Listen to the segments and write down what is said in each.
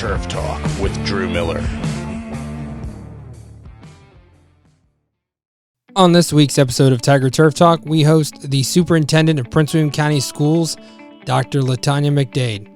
Turf Talk with Drew Miller. On this week's episode of Tiger Turf Talk, we host the Superintendent of Prince William County Schools, Dr. LaTanya McDade.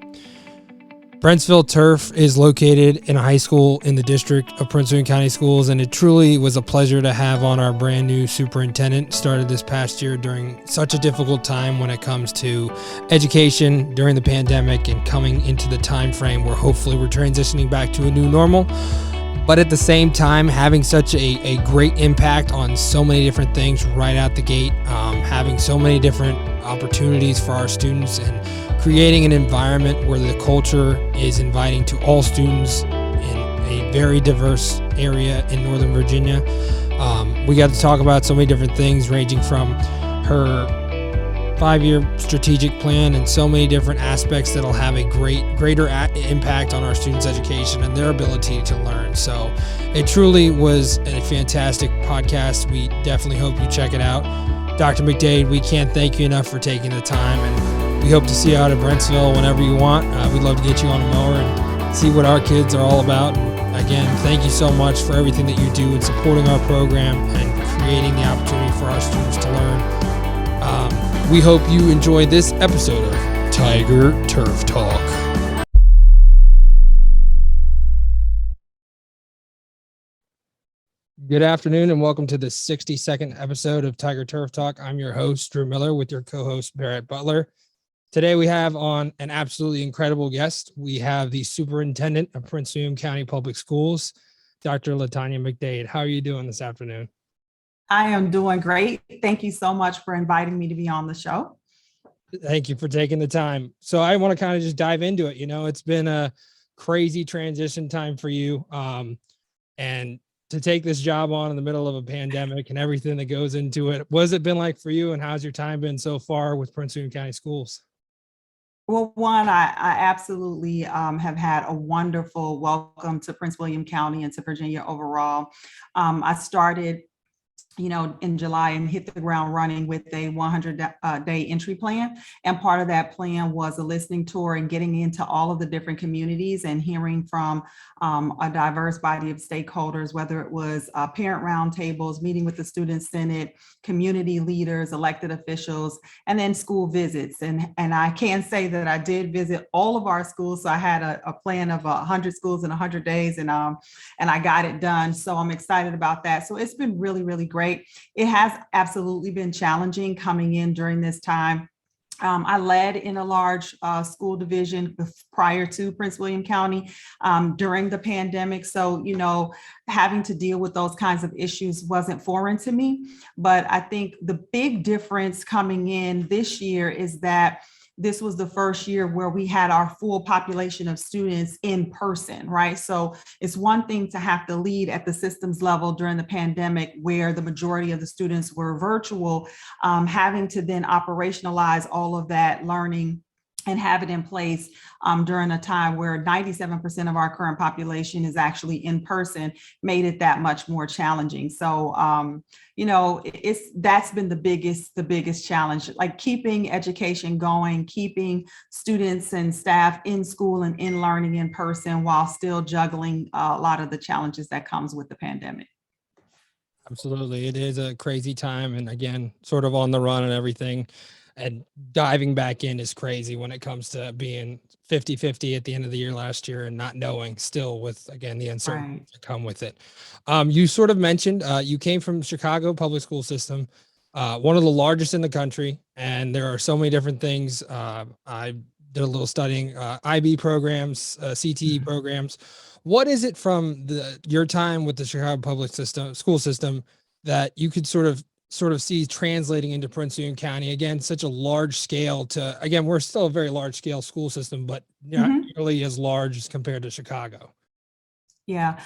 Brentsville Turf is located in a high school in the district of Prince William County Schools, and it truly was a pleasure to have on our brand new superintendent. Started this past year during such a difficult time when it comes to education during the pandemic and coming into the time frame where hopefully we're transitioning back to a new normal. But at the same time, having such a great impact on so many different things right out the gate, having so many different opportunities for our students and creating an environment where the culture is inviting to all students in a very diverse area in Northern Virginia. We got to talk about so many different things, ranging from her 5-year strategic plan and so many different aspects that'll have a greater impact on our students' education and their ability to learn. So it truly was a fantastic podcast. We definitely hope you check it out. Dr. McDade, we can't thank you enough for taking the time, and we hope to see you out at Brentsville whenever you want. We'd love to get you on a mower and see what our kids are all about. And again, thank you so much for everything that you do in supporting our program and creating the opportunity for our students to learn. We hope you enjoy this episode of Tiger Turf Talk. Good afternoon and welcome to the 62nd episode of Tiger Turf Talk. I'm your host, Drew Miller, with your co-host, Barrett Butler. Today we have on an absolutely incredible guest. We have the Superintendent of Prince William County Public Schools, Dr. LaTanya McDade. How are you doing this afternoon? I am doing great. Thank you so much for inviting me to be on the show. Thank you for taking the time. So I want to kind of just dive into it. You know, it's been a crazy transition time for you. And to take this job on in the middle of a pandemic and everything that goes into it, what's it been like for you, and how's your time been so far with Prince William County Schools? Well, one, I absolutely have had a wonderful welcome to Prince William County and to Virginia overall. I started in July and hit the ground running with a 100-day entry plan. And part of that plan was a listening tour and getting into all of the different communities and hearing from a diverse body of stakeholders, whether it was parent roundtables, meeting with the Student Senate, community leaders, elected officials, and then school visits. And I can say that I did visit all of our schools. So I had a plan of 100 schools in 100 days, and I got it done. So I'm excited about that. So it's been really, really great. It has absolutely been challenging coming in during this time. I led in a large school division prior to Prince William County during the pandemic. So, having to deal with those kinds of issues wasn't foreign to me. But I think the big difference coming in this year is that this was the first year where we had our full population of students in person, right? So it's one thing to have to lead at the systems level during the pandemic where the majority of the students were virtual, having to then operationalize all of that learning and have it in place during a time where 97% of our current population is actually in person, made it that much more challenging. So, that's been the biggest challenge, like keeping education going, keeping students and staff in school and in learning in person while still juggling a lot of the challenges that comes with the pandemic. Absolutely. It is a crazy time. And again, sort of on the run and everything. And diving back in is crazy when it comes to being 50-50 at the end of the year last year and not knowing still with, again, the uncertainty that come with it. You sort of mentioned you came from Chicago public school system, one of the largest in the country. And there are so many different things. I did a little studying IB programs, CTE programs. What is it from your time with the Chicago public school system that you could sort of see translating into Prince William County? Again, such a large scale we're still a very large scale school system, but not nearly as large as compared to Chicago. Yeah.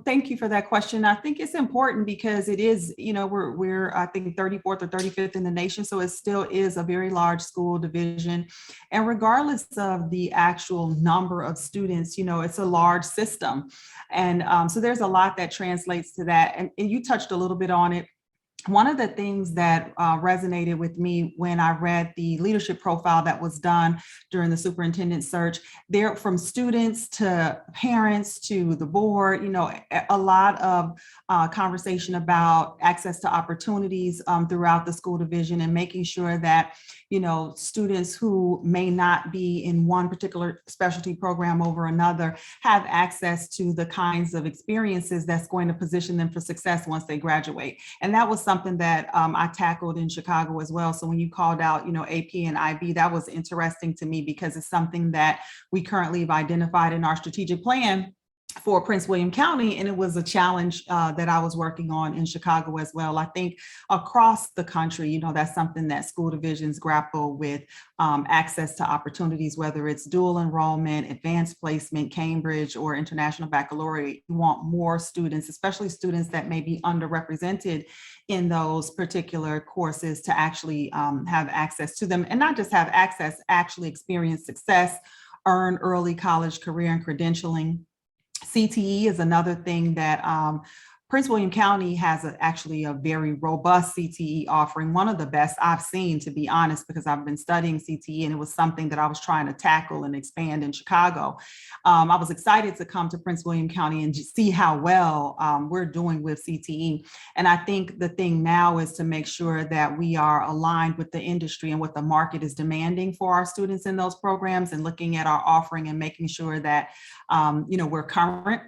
Thank you for that question. I think it's important because it is, we're I think 34th or 35th in the nation. So it still is a very large school division. And regardless of the actual number of students, it's a large system. And so there's a lot that translates to that. And you touched a little bit on it. one of the things that resonated with me when I read the leadership profile that was done during the superintendent search, there from students to parents to the board, a lot of conversation about access to opportunities throughout the school division, and making sure that students who may not be in one particular specialty program over another have access to the kinds of experiences that's going to position them for success once they graduate. And that was something that I tackled in Chicago as well. So when you called out, AP and IB, that was interesting to me because it's something that we currently have identified in our strategic plan for Prince William County, and it was a challenge that I was working on in Chicago as well. I think across the country, that's something that school divisions grapple with, access to opportunities, whether it's dual enrollment, advanced placement, Cambridge, or international baccalaureate. You want more students, especially students that may be underrepresented in those particular courses, to actually have access to them, and not just have access, actually experience success, earn early college career and credentialing. CTE is another thing that Prince William County has actually a very robust CTE offering, one of the best I've seen, to be honest, because I've been studying CTE and it was something that I was trying to tackle and expand in Chicago. I was excited to come to Prince William County and see how well we're doing with CTE. And I think the thing now is to make sure that we are aligned with the industry and what the market is demanding for our students in those programs, and looking at our offering and making sure that we're current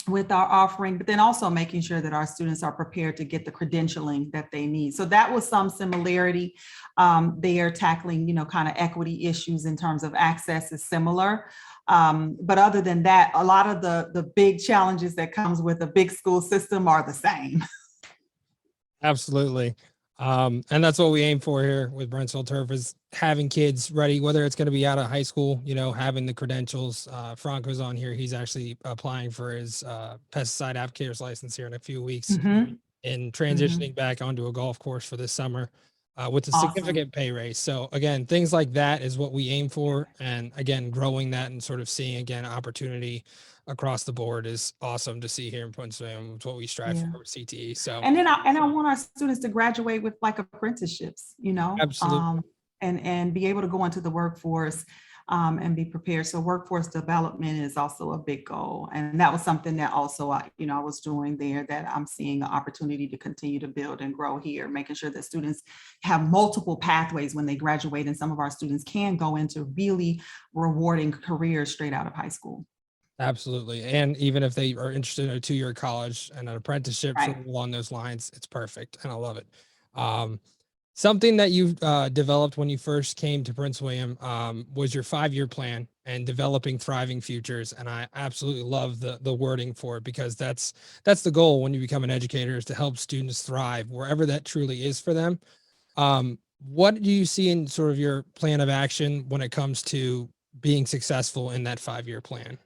with our offering, but then also making sure that our students are prepared to get the credentialing that they need. So that was some similarity there. Tackling, kind of equity issues in terms of access is similar. But other than that, a lot of the big challenges that comes with a big school system are the same. Absolutely. And that's what we aim for here with Brentsville Turf, is having kids ready, whether it's going to be out of high school, having the credentials. Franco's on here. He's actually applying for his pesticide applicator's license here in a few weeks, and transitioning back onto a golf course for this summer with a significant pay raise. So again, things like that is what we aim for. And again, growing that and sort of seeing, again, opportunity across the board is awesome to see here in Prince William. It's what we strive for with CTE. So, and then I want our students to graduate with like apprenticeships, absolutely. And be able to go into the workforce and be prepared. So workforce development is also a big goal. And that was something that also, I was doing there, that I'm seeing an opportunity to continue to build and grow here, making sure that students have multiple pathways when they graduate. And some of our students can go into really rewarding careers straight out of high school. Absolutely. And even if they are interested in a 2-year college and an apprenticeship along those lines, it's perfect. And I love it. Something that you developed when you first came to Prince William was your 5-year plan and developing thriving futures. And I absolutely love the wording for it, because that's the goal when you become an educator, is to help students thrive wherever that truly is for them. What do you see in sort of your plan of action when it comes to being successful in that 5-year plan?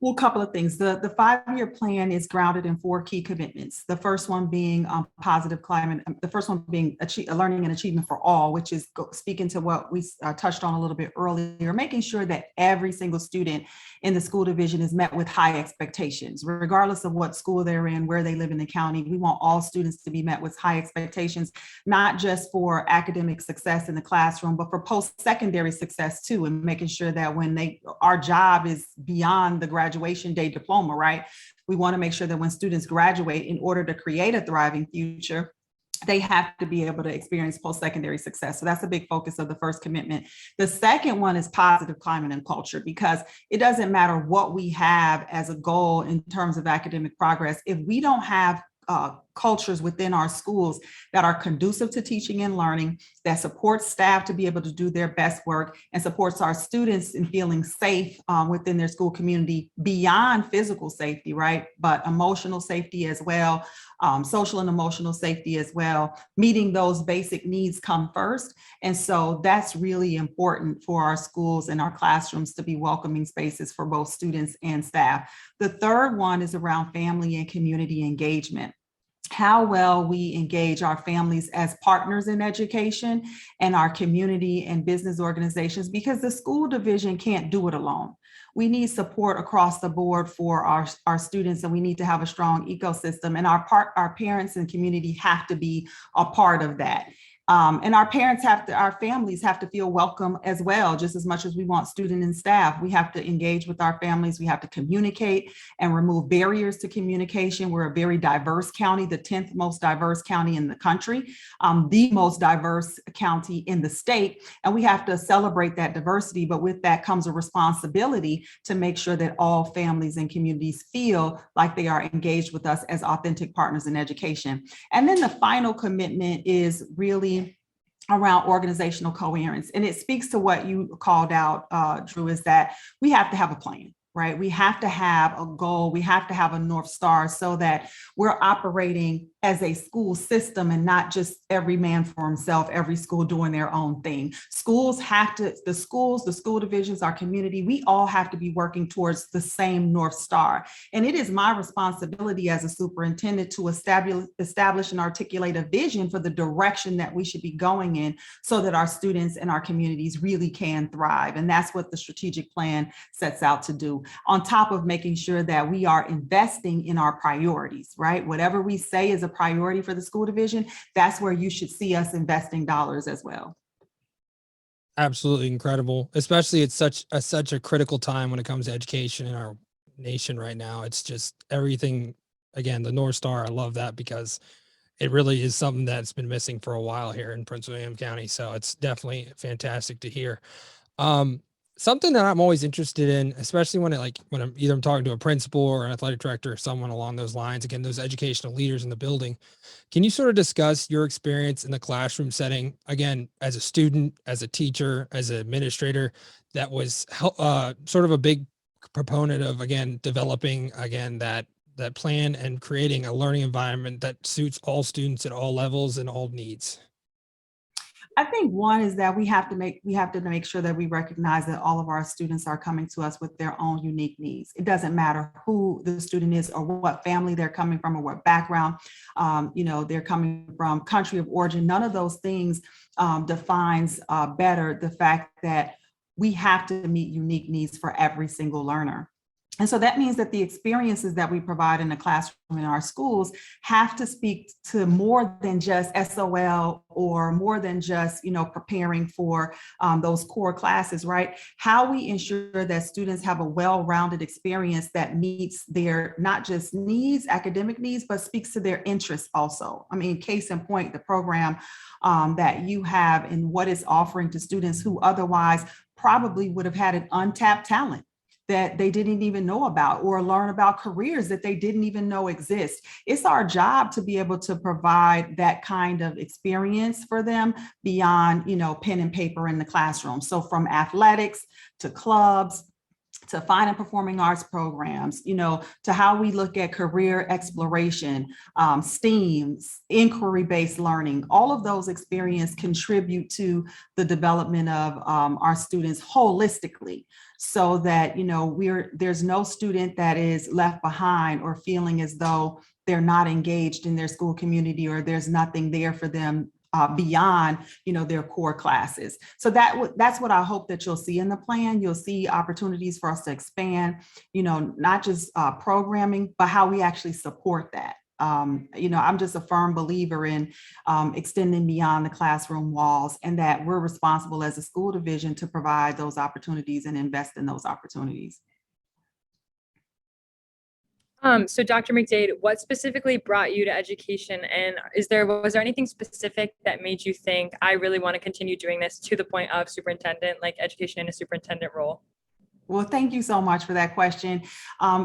Well, a couple of things. The 5-year plan is grounded in 4 key commitments. The first one being positive climate. The first one being learning and achievement for all, which is speaking to what we touched on a little bit earlier, making sure that every single student in the school division is met with high expectations, regardless of what school they're in, where they live in the county. We want all students to be met with high expectations, not just for academic success in the classroom, but for post-secondary success too, and making sure that when our job is beyond the graduation day diploma, right? We want to make sure that when students graduate, in order to create a thriving future, they have to be able to experience post-secondary success. So that's a big focus of the first commitment. The second one is positive climate and culture, because it doesn't matter what we have as a goal in terms of academic progress. If we don't have cultures within our schools that are conducive to teaching and learning, that supports staff to be able to do their best work, and supports our students in feeling safe within their school community, beyond physical safety, right? But emotional safety as well, social and emotional safety as well. Meeting those basic needs come first. And so that's really important for our schools and our classrooms to be welcoming spaces for both students and staff. The third one is around family and community engagement. how well we engage our families as partners in education and our community and business organizations, because the school division can't do it alone. We need support across the board for our students, and we need to have a strong ecosystem, and our parents and community have to be a part of that. And our families have to feel welcome as well, just as much as we want student and staff. We have to engage with our families. We have to communicate and remove barriers to communication. We're a very diverse county, the 10th most diverse county in the country, the most diverse county in the state. And we have to celebrate that diversity. But with that comes a responsibility to make sure that all families and communities feel like they are engaged with us as authentic partners in education. And then the final commitment is really around organizational coherence. And it speaks to what you called out, Drew, is that we have to have a plan, right? We have to have a goal. We have to have a North Star so that we're operating as a school system and not just every man for himself, every school doing their own thing. The school divisions, our community, we all have to be working towards the same North Star. And it is my responsibility as a superintendent to establish and articulate a vision for the direction that we should be going in so that our students and our communities really can thrive. And that's what the strategic plan sets out to do, on top of making sure that we are investing in our priorities, right? Whatever we say is a priority for the school division, that's where you should see us investing dollars as well. Absolutely incredible, especially it's such a critical time when it comes to education in our nation right now. It's just everything, again, the North Star. I love that because it really is something that's been missing for a while here in Prince William County. So it's definitely fantastic to hear. Something that I'm always interested in, especially when I'm talking to a principal or an athletic director or someone along those lines, again, those educational leaders in the building. Can you sort of discuss your experience in the classroom setting, again, as a student, as a teacher, as an administrator, that was sort of a big proponent of, again, developing, again, that plan and creating a learning environment that suits all students at all levels and all needs? I think one is that we have to make sure that we recognize that all of our students are coming to us with their own unique needs. It doesn't matter who the student is or what family they're coming from or what background they're coming from, country of origin. None of those things defines better the fact that we have to meet unique needs for every single learner. And so that means that the experiences that we provide in the classroom in our schools have to speak to more than just SOL or more than just, preparing for those core classes, right? How we ensure that students have a well-rounded experience that meets their not just needs, academic needs, but speaks to their interests also. I mean, case in point, the program that you have and what it's offering to students who otherwise probably would have had an untapped talent that they didn't even know about, or learn about careers that they didn't even know exist. It's our job to be able to provide that kind of experience for them beyond, pen and paper in the classroom. So from athletics to clubs, to fine and performing arts programs, to how we look at career exploration, STEAM, inquiry-based learning, all of those experiences contribute to the development of our students holistically, so that, there's no student that is left behind or feeling as though they're not engaged in their school community or there's nothing there for them beyond, their core classes. So that's what I hope that you'll see in the plan. You'll see opportunities for us to expand, not just programming, but how we actually support that. I'm just a firm believer in extending beyond the classroom walls, and that we're responsible as a school division to provide those opportunities and invest in those opportunities. So Dr. McDade, what specifically brought you to education, and was there anything specific that made you think I really want to continue doing this to the point of superintendent, like education in a superintendent role? Well, thank you so much for that question,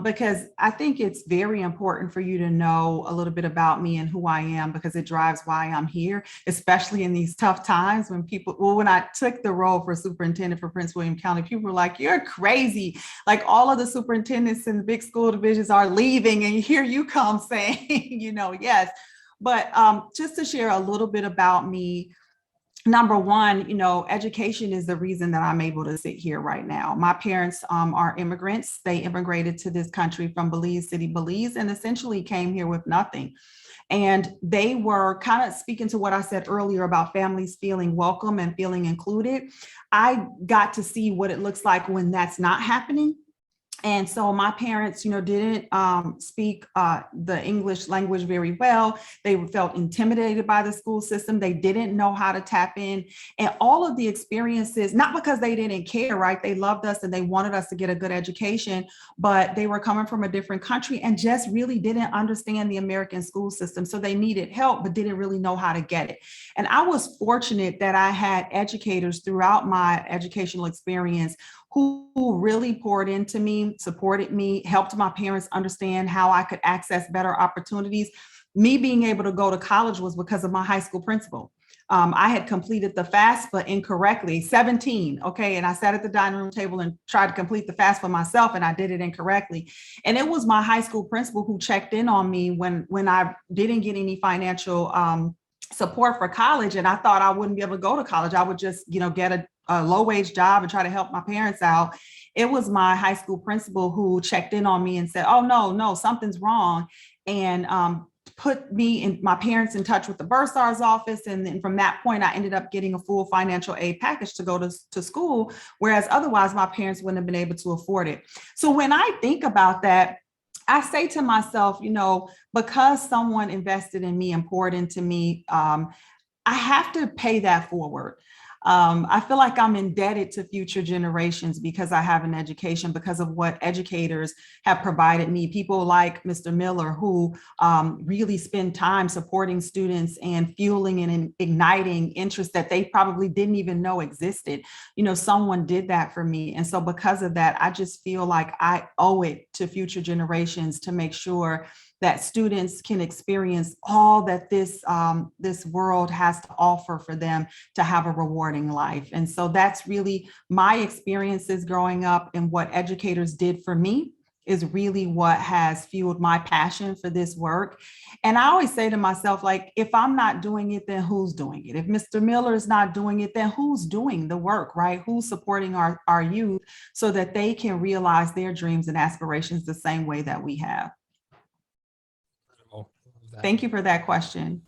because I think it's very important for you to know a little bit about me and who I am, because it drives why I'm here, especially in these tough times when I took the role for superintendent for Prince William County, people were like, you're crazy. Like, all of the superintendents in big school divisions are leaving, and here you come saying, yes. But just to share a little bit about me, number one, education is the reason that I'm able to sit here right now. My parents are immigrants. They immigrated to this country from Belize City, Belize, and essentially came here with nothing. And they were kind of speaking to what I said earlier about families feeling welcome and feeling included. I got to see what it looks like when that's not happening. And so my parents, didn't speak the English language very well. They felt intimidated by the school system. They didn't know how to tap in. And all of the experiences, not because they didn't care, right? They loved us and they wanted us to get a good education, but they were coming from a different country and just really didn't understand the American school system. So they needed help, but didn't really know how to get it. And I was fortunate that I had educators throughout my educational experience who really poured into me, supported me, helped my parents understand how I could access better opportunities. Me being able to go to college was because of my high school principal. I had completed the FAFSA incorrectly, 17, okay? And I sat at the dining room table and tried to complete the FAFSA myself, and I did it incorrectly. And it was my high school principal who checked in on me when I didn't get any financial support for college, and I thought I wouldn't be able to go to college. I would just, get a low-wage job and try to help my parents out. It was my high school principal who checked in on me and said, "Oh, no, something's wrong," and put me and my parents in touch with the bursar's office. And then from that point, I ended up getting a full financial aid package to go to school, whereas otherwise my parents wouldn't have been able to afford it. So when I think about that, I say to myself, because someone invested in me and poured into me, I have to pay that forward. I feel like I'm indebted to future generations because I have an education, because of what educators have provided me. People like Mr. Miller, who really spend time supporting students and fueling and igniting interest that they probably didn't even know existed. Someone did that for me. And so because of that, I just feel like I owe it to future generations to make sure that students can experience all that this world has to offer for them to have a rewarding life. And so that's really my experiences growing up, and what educators did for me is really what has fueled my passion for this work. And I always say to myself, like, if I'm not doing it, then who's doing it? If Mr. Miller is not doing it, then who's doing the work, right? Who's supporting our youth so that they can realize their dreams and aspirations the same way that we have? Thank you for that question.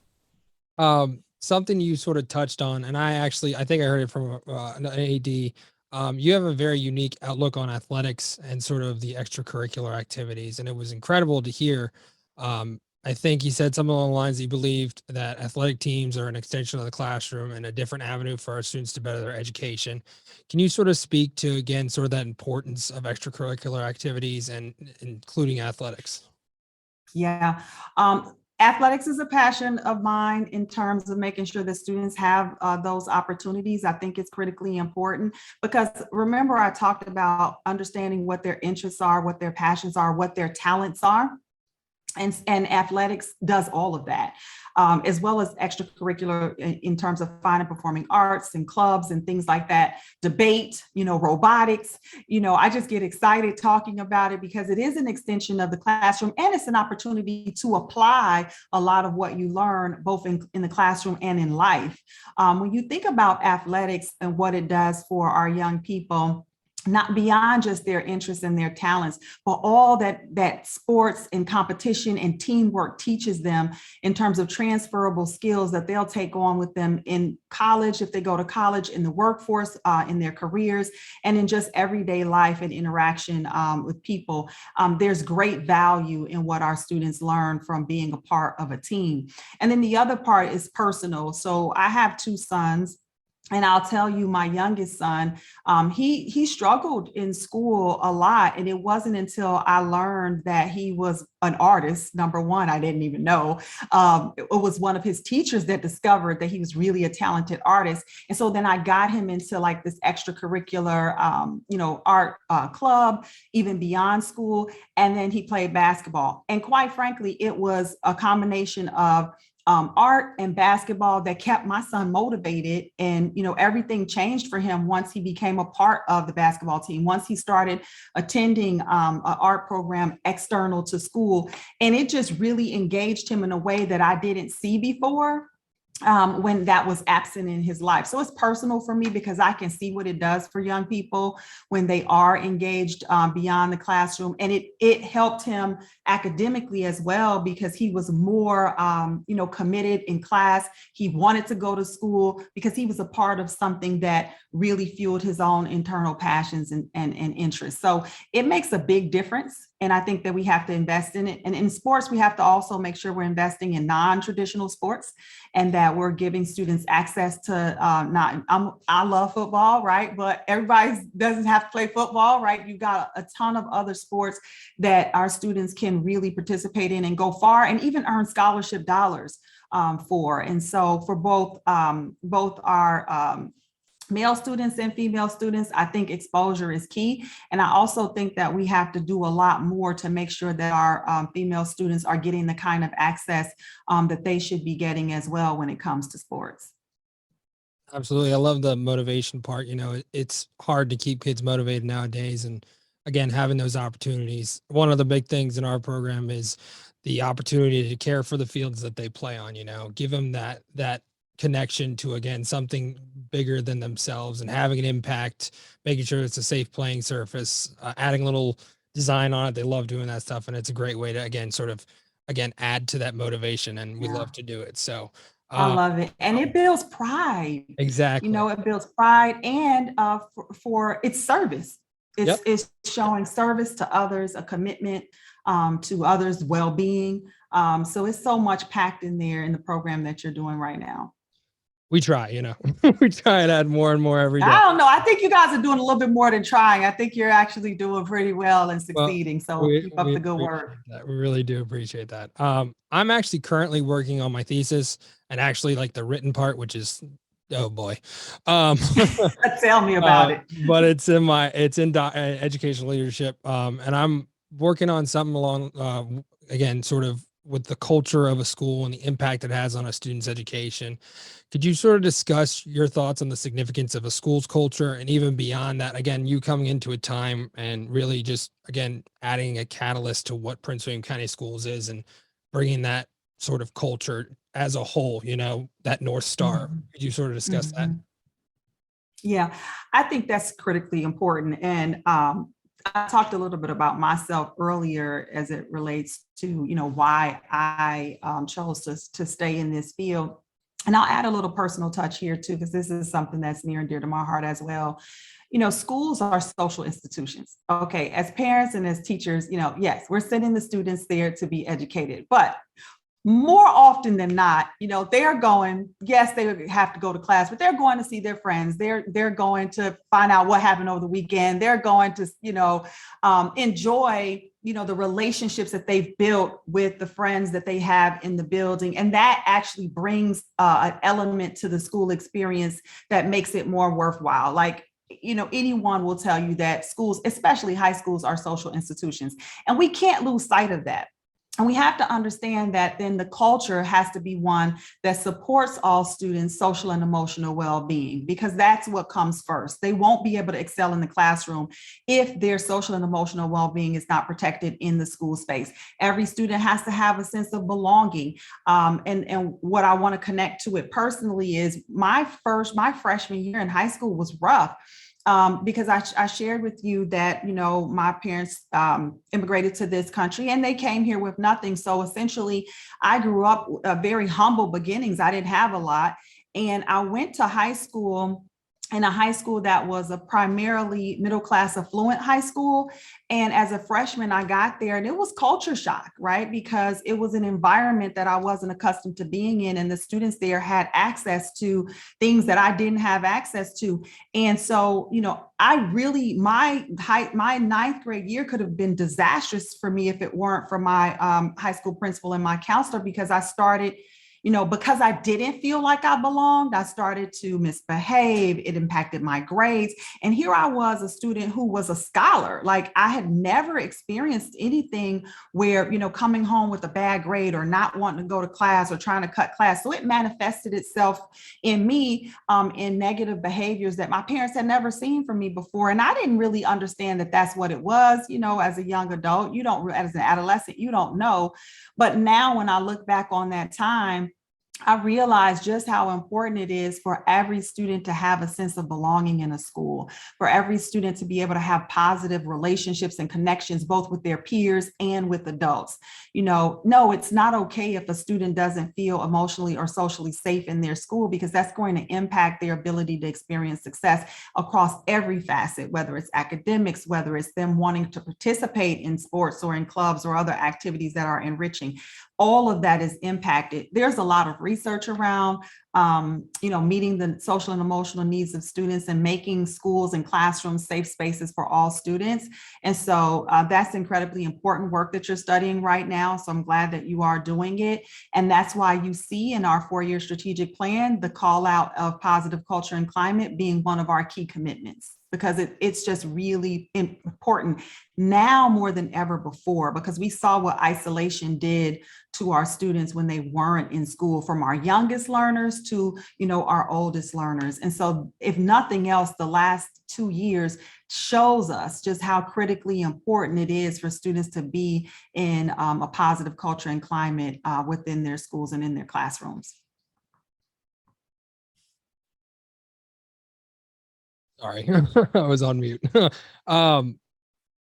Something you sort of touched on, and I think I heard it from an AD. You have a very unique outlook on athletics and sort of the extracurricular activities, and it was incredible to hear. I think you said something along the lines that you believed that athletic teams are an extension of the classroom and a different avenue for our students to better their education. Can you sort of speak to, again, sort of that importance of extracurricular activities and including athletics? Yeah. Athletics is a passion of mine in terms of making sure that students have those opportunities. I think it's critically important because remember, I talked about understanding what their interests are, what their passions are, what their talents are. And athletics does all of that, as well as extracurricular in terms of fine and performing arts and clubs and things like that, debate, robotics. I just get excited talking about it because it is an extension of the classroom, and it's an opportunity to apply a lot of what you learn both in the classroom and in life. When you think about athletics and what it does for our young people, not beyond just their interests and their talents, but all that sports and competition and teamwork teaches them in terms of transferable skills that they'll take on with them in college, if they go to college, in the workforce, in their careers, and in just everyday life and interaction with people. There's great value in what our students learn from being a part of a team. And then the other part is personal. So I have two sons. And I'll tell you, my youngest son, he struggled in school a lot. And it wasn't until I learned that he was an artist. Number one, I didn't even know. It was one of his teachers that discovered that he was really a talented artist. And so then I got him into like this extracurricular, art club, even beyond school. And then he played basketball. And quite frankly, it was a combination of art and basketball that kept my son motivated. And, everything changed for him once he became a part of the basketball team, once he started attending an art program external to school. And it just really engaged him in a way that I didn't see before. when that was absent in his life. So it's personal for me because I can see what it does for young people when they are engaged beyond the classroom. And it helped him academically as well because he was more, committed in class. He wanted to go to school because he was a part of something that really fueled his own internal passions and interests. So it makes a big difference. And I think that we have to invest in it. And in sports, we have to also make sure we're investing in non-traditional sports and that we're giving students access to I love football, right? But everybody doesn't have to play football, right? You've got a ton of other sports that our students can really participate in and go far and even earn scholarship dollars for. And so for both our male students and female students, I think exposure is key. And I also think that we have to do a lot more to make sure that our female students are getting the kind of access that they should be getting as well when it comes to sports. Absolutely. I love the motivation part. It's hard to keep kids motivated nowadays. And again, having those opportunities. One of the big things in our program is the opportunity to care for the fields that they play on, give them that connection to, again, something bigger than themselves and having an impact, making sure it's a safe playing surface, adding a little design on it. They love doing that stuff. And it's a great way to, again, add to that motivation. And we love to do it. So I love it. And it builds pride. Exactly. It builds pride and for its service. It's showing service to others, a commitment to others' well-being. So it's so much packed in there in the program that you're doing right now. We try, we try and add more and more every day. I don't know. I think you guys are doing a little bit more than trying. I think you're actually doing pretty well and succeeding. So keep up the good work. We really do appreciate that. I'm actually currently working on my thesis and actually like the written part, which is, oh boy. Tell me about it. But it's in educational leadership. And I'm working on something along, again, sort of with the culture of a school and the impact it has on a student's education. Could you sort of discuss your thoughts on the significance of a school's culture and even beyond that? Again, you coming into a time and really just, again, adding a catalyst to what Prince William County Schools is and bringing that sort of culture as a whole, that North Star. Mm-hmm. Could you sort of discuss that? Yeah, I think that's critically important. And I talked a little bit about myself earlier as it relates to, why I chose to stay in this field. And I'll add a little personal touch here too, because this is something that's near and dear to my heart as well. Schools are social institutions. Okay, as parents and as teachers, yes, we're sending the students there to be educated, but more often than not, they're going, yes, they have to go to class, but they're going to see their friends. They're going to find out what happened over the weekend. They're going to, enjoy, the relationships that they've built with the friends that they have in the building. And that actually brings an element to the school experience that makes it more worthwhile. Like, anyone will tell you that schools, especially high schools, are social institutions, and we can't lose sight of that. And we have to understand that then the culture has to be one that supports all students' social and emotional well-being, because that's what comes first. They won't be able to excel in the classroom if their social and emotional well-being is not protected in the school space. Every student has to have a sense of belonging. And what I want to connect to it personally is my freshman year in high school was rough. Because I shared with you that, my parents immigrated to this country and they came here with nothing. So essentially, I grew up very humble beginnings. I didn't have a lot. And I went to high school in a high school that was a primarily middle-class affluent high school. And as a freshman, I got there and it was culture shock, right? Because it was an environment that I wasn't accustomed to being in. And the students there had access to things that I didn't have access to. And so, my ninth grade year could have been disastrous for me if it weren't for my high school principal and my counselor, because I started because I didn't feel like I belonged, I started to misbehave. It impacted my grades. And here I was, a student who was a scholar. Like, I had never experienced anything where, coming home with a bad grade or not wanting to go to class or trying to cut class. So it manifested itself in me in negative behaviors that my parents had never seen from me before. And I didn't really understand that that's what it was. As a young adult, as an adolescent, you don't know. But now when I look back on that time, I realized just how important it is for every student to have a sense of belonging in a school, for every student to be able to have positive relationships and connections, both with their peers and with adults. No, it's not okay if a student doesn't feel emotionally or socially safe in their school, because that's going to impact their ability to experience success across every facet, whether it's academics, whether it's them wanting to participate in sports or in clubs or other activities that are enriching. All of that is impacted. There's a lot of research around, meeting the social and emotional needs of students and making schools and classrooms safe spaces for all students. And so that's incredibly important work that you're studying right now. So I'm glad that you are doing it. And that's why you see in our 4-year strategic plan, the call out of positive culture and climate being one of our key commitments, because it's just really important now more than ever before, because we saw what isolation did to our students when they weren't in school, from our youngest learners to, our oldest learners. And so if nothing else, the last 2 years shows us just how critically important it is for students to be in a positive culture and climate within their schools and in their classrooms. Sorry, I was on mute.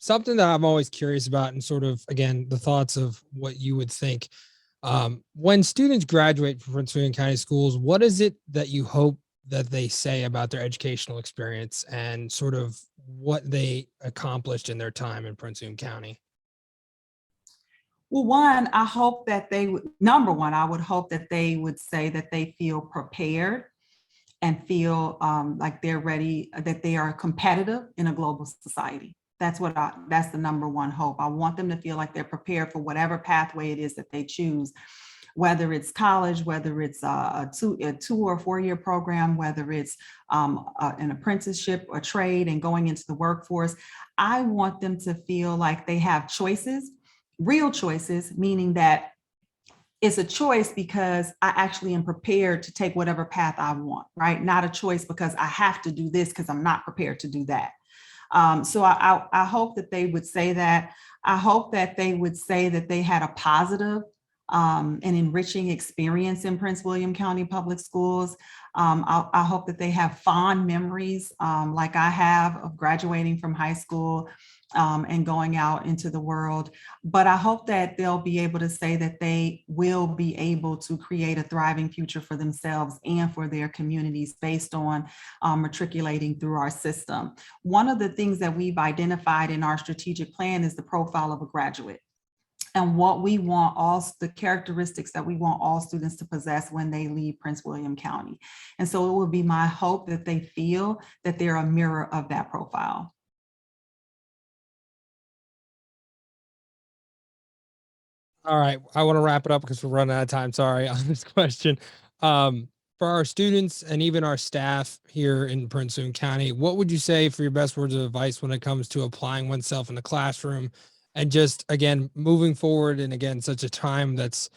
Something that I'm always curious about, and sort of, again, the thoughts of what you would think. When students graduate from Prince William County schools, what is it that you hope that they say about their educational experience and sort of what they accomplished in their time in Prince William County? Well, one, I hope that they would, number one, I would hope that they would say that they feel prepared and feel like they're ready, that they are competitive in a global society. That's the number one hope. I want them to feel like they're prepared for whatever pathway it is that they choose, whether it's college, whether it's a 2 or 4-year program, whether it's an apprenticeship or trade and going into the workforce. I want them to feel like they have choices, real choices, meaning that it's a choice because I actually am prepared to take whatever path I want, right? Not a choice because I have to do this because I'm not prepared to do that. So I hope that they would say that. I hope that they would say that they had a positive and enriching experience in Prince William County Public Schools. I hope that they have fond memories like I have of graduating from high school and going out into the world. But I hope that they'll be able to say that they will be able to create a thriving future for themselves and for their communities based on matriculating through our system. One of the things that we've identified in our strategic plan is the profile of a graduate, and what we want, the characteristics that we want all students to possess when they leave Prince William County. And so it would be my hope that they feel that they're a mirror of that profile. All right, I want to wrap it up because we're running out of time. Sorry on this question. For our students and even our staff here in Prince William County, what would you say for your best words of advice when it comes to applying oneself in the classroom and just, again, moving forward, and again, such a time that's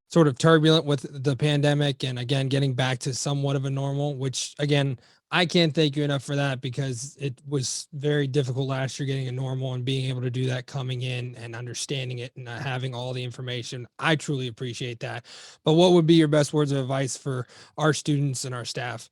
sort of turbulent with the pandemic, and again, getting back to somewhat of a normal, which, again, I can't thank you enough for that, because it was very difficult last year getting a normal, and being able to do that, coming in and understanding it and having all the information. I truly appreciate that. But what would be your best words of advice for our students and our staff?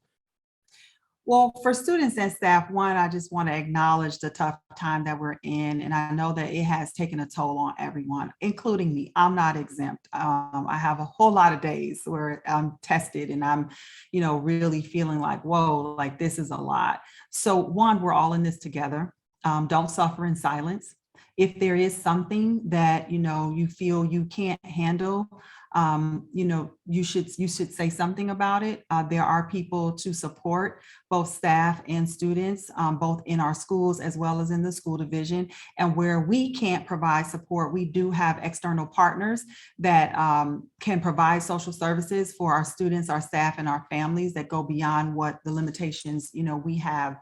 Well, for students and staff, one, I just want to acknowledge the tough time that we're in. And I know that it has taken a toll on everyone, including me. I'm not exempt. I have a whole lot of days where I'm tested and I'm, really feeling like, whoa, like this is a lot. So one, we're all in this together. Don't suffer in silence. If there is something that, you feel you can't handle, you should say something about it. There are people to support both staff and students, both in our schools as well as in the school division. And where we can't provide support, we do have external partners that can provide social services for our students, our staff, and our families that go beyond what the limitations, we have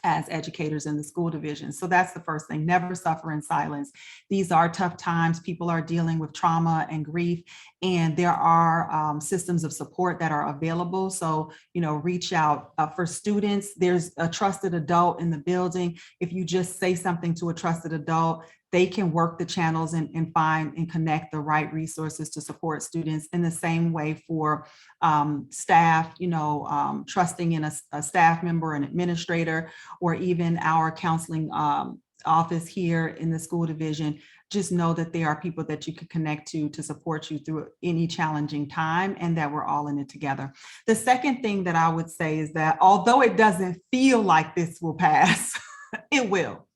as educators in the school division. So that's the first thing. Never suffer in silence. These are tough times. People are dealing with trauma and grief, and there are systems of support that are available. So, reach out. For students, there's a trusted adult in the building. If you just say something to a trusted adult, they can work the channels and find and connect the right resources to support students. In the same way for staff, trusting in a staff member, an administrator, or even our counseling office here in the school division. Just know that there are people that you can connect to support you through any challenging time, and that we're all in it together. The second thing that I would say is that although it doesn't feel like this will pass, it will.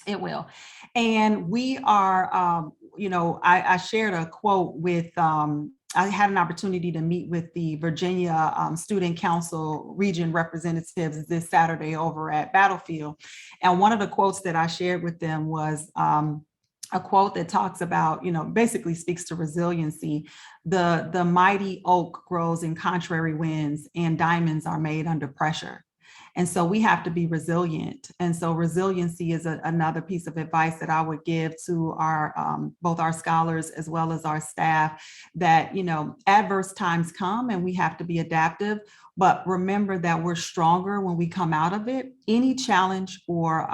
It will. And we are, I shared a quote with, I had an opportunity to meet with the Virginia Student Council region representatives this Saturday over at Battlefield. And one of the quotes that I shared with them was a quote that talks about, basically speaks to resiliency. The mighty oak grows in contrary winds, and diamonds are made under pressure. And so we have to be resilient. And so resiliency is another piece of advice that I would give to our both our scholars as well as our staff, that, adverse times come and we have to be adaptive. But remember that we're stronger when we come out of it. Any challenge or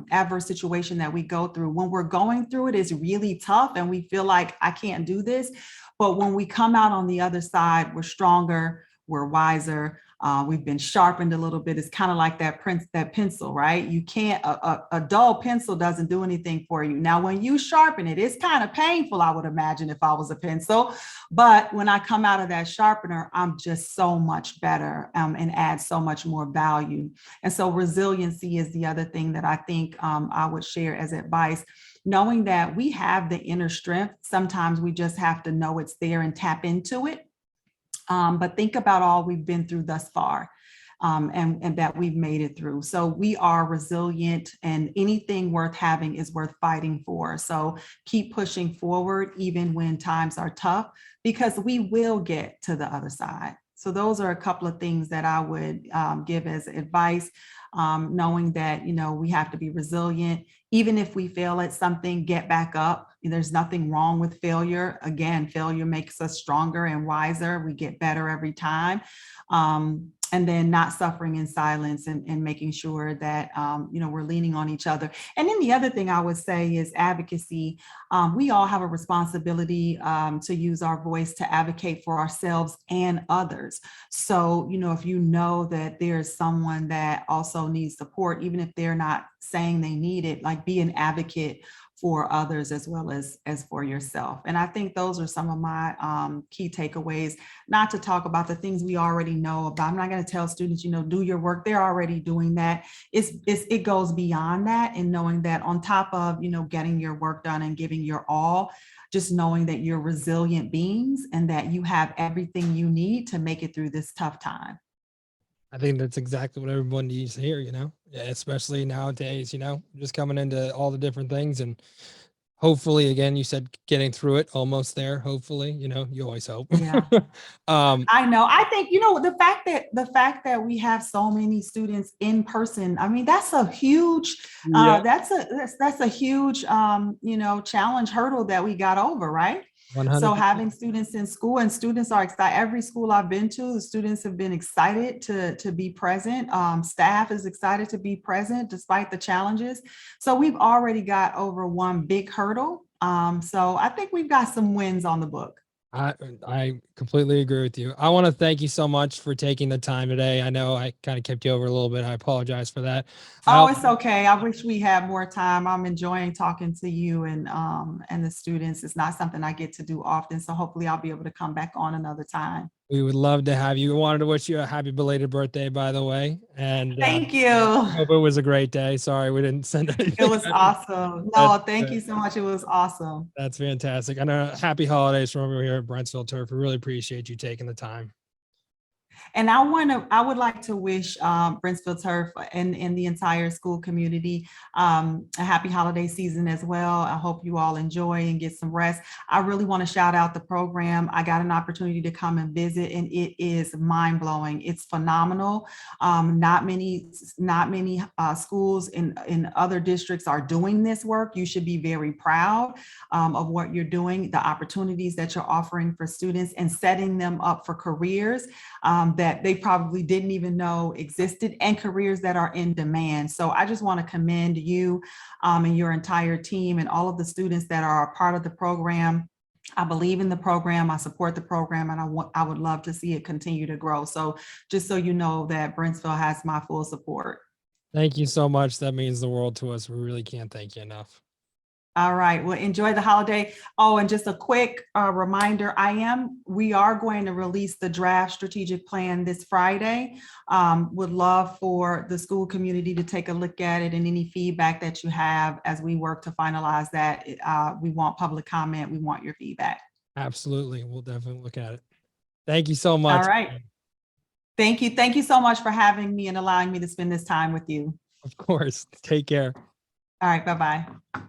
adverse situation that we go through, when we're going through it, is really tough and we feel like I can't do this. But when we come out on the other side, we're stronger, we're wiser. We've been sharpened a little bit. It's kind of like that pencil, right? You can't, a dull pencil doesn't do anything for you. Now, when you sharpen it, it's kind of painful, I would imagine, if I was a pencil. But when I come out of that sharpener, I'm just so much better and add so much more value. And so resiliency is the other thing that I think I would share as advice. Knowing that we have the inner strength, sometimes we just have to know it's there and tap into it. But think about all we've been through thus far, and that we've made it through. So we are resilient, and anything worth having is worth fighting for. So keep pushing forward, even when times are tough, because we will get to the other side. So those are a couple of things that I would give as advice, knowing that, we have to be resilient. Even if we fail at something, get back up. There's nothing wrong with failure. Again, failure makes us stronger and wiser. We get better every time. And then not suffering in silence, and making sure that, we're leaning on each other. And then the other thing I would say is advocacy. We all have a responsibility to use our voice to advocate for ourselves and others. So, if you know that there's someone that also needs support, even if they're not saying they need it, like, be an advocate for others as well as for yourself. And I think those are some of my key takeaways. Not to talk about the things we already know about. I'm not going to tell students, do your work. They're already doing that. It goes beyond that, and knowing that on top of, getting your work done and giving your all, just knowing that you're resilient beings and that you have everything you need to make it through this tough time. I think that's exactly what everyone needs to hear, especially nowadays, just coming into all the different things, and hopefully, again, you said getting through it, almost there. Hopefully, you always hope. Yeah. I know. I think, the fact that we have so many students in person, I mean, that's a huge, that's a huge, challenge, hurdle that we got over, right? 100%. So having students in school, and students are excited. Every school I've been to, the students have been excited to be present. Staff is excited to be present despite the challenges. So we've already got over one big hurdle. So I think we've got some wins on the book. I completely agree with you. I want to thank you so much for taking the time today. I know I kind of kept you over a little bit. I apologize for that. Oh, it's okay. I wish we had more time. I'm enjoying talking to you and the students. It's not something I get to do often. So hopefully I'll be able to come back on another time. We would love to have you. We wanted to wish you a happy belated birthday, by the way. And thank you. I hope it was a great day. Sorry, we didn't send anything. It was awesome. No, thank you so much. It was awesome. That's fantastic. And happy holidays from over here at Brentsville Turf. We really appreciate you taking the time. And I would like to wish Brentsville Turf and the entire school community a happy holiday season as well. I hope you all enjoy and get some rest. I really want to shout out the program. I got an opportunity to come and visit, and it is mind-blowing. It's phenomenal. Not many schools in other districts are doing this work. You should be very proud of what you're doing, the opportunities that you're offering for students and setting them up for careers. that they probably didn't even know existed, and careers that are in demand. So I just want to commend you and your entire team and all of the students that are a part of the program. I believe in the program, I support the program, and I would love to see it continue to grow. So just so you know that Brentsville has my full support. Thank you so much. That means the world to us. We really can't thank you enough. All right. Well, enjoy the holiday. Oh, and just a quick reminder, we are going to release the draft strategic plan this Friday. Would love for the school community to take a look at it, and any feedback that you have as we work to finalize that. We want public comment. We want your feedback. Absolutely. We'll definitely look at it. Thank you so much. All right. Thank you. Thank you so much for having me and allowing me to spend this time with you. Of course. Take care. All right. Bye-bye.